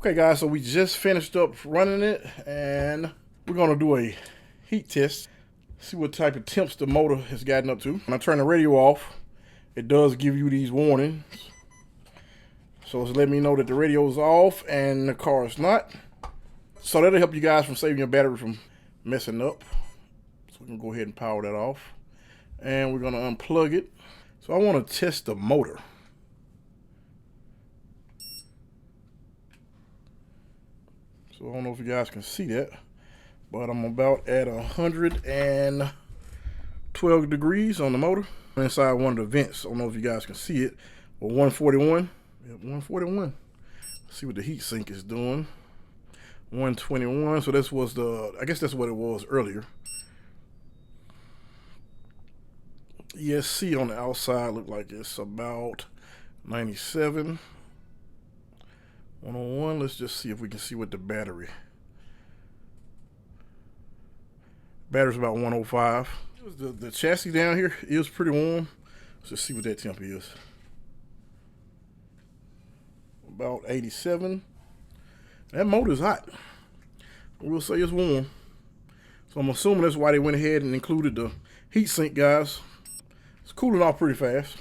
Okay guys, so we just finished up running it and we're gonna do a heat test. See what type of temps the motor has gotten up to. When I turn the radio off, it does give you these warnings. So it's letting me know that the radio is off and the car is not. So that'll help you guys from saving your battery from messing up. So we can go ahead and power that off. And we're gonna unplug it. So I wanna test the motor. So I don't know if you guys can see that, but I'm about at 112 degrees on the motor inside one of the vents. I don't know if you guys can see it, but 141. Yep, 141. Let's see what the heat sink is doing. 121. So this was I guess that's what it was earlier. ESC on the outside looked like it's about 97. 101. Let's just see if we can see what the battery's about 105. The chassis down here is pretty warm. Let's just see what that temp is. About 87. That motor's hot. We'll say it's warm. So I'm assuming that's why they went ahead and included the heat sink, guys. It's cooling off pretty fast.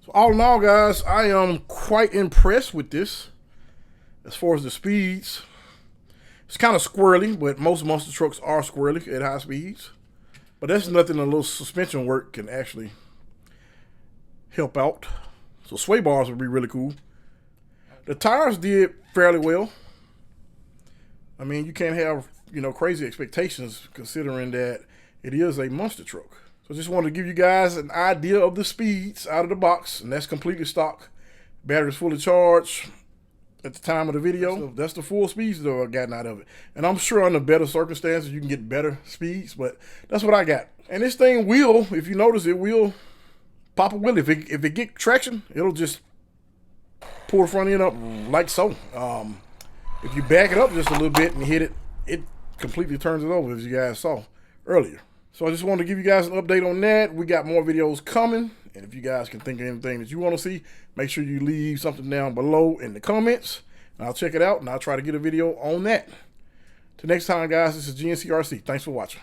So all in all, guys, I am quite impressed with this. As far as the speeds, it's kind of squirrely, but most monster trucks are squirrely at high speeds. But that's nothing a little suspension work can actually help out. So sway bars would be really cool. The tires did fairly well. I mean, you can't have, crazy expectations considering that it is a monster truck. So just wanted to give you guys an idea of the speeds out of the box, and that's completely stock. Battery's fully charged at the time of the video. That's the full speeds that I've gotten out of it. And I'm sure under better circumstances you can get better speeds, but that's what I got. And this thing will, if you notice, it will pop a wheelie. If it get traction, it'll just pull the front end up like so. If you back it up just a little bit and hit it, it completely turns it over, as you guys saw earlier. So I just wanted to give you guys an update on that. We got more videos coming. And if you guys can think of anything that you want to see, make sure you leave something down below in the comments. And I'll check it out and I'll try to get a video on that. Till next time, guys, this is GNCRC. Thanks for watching.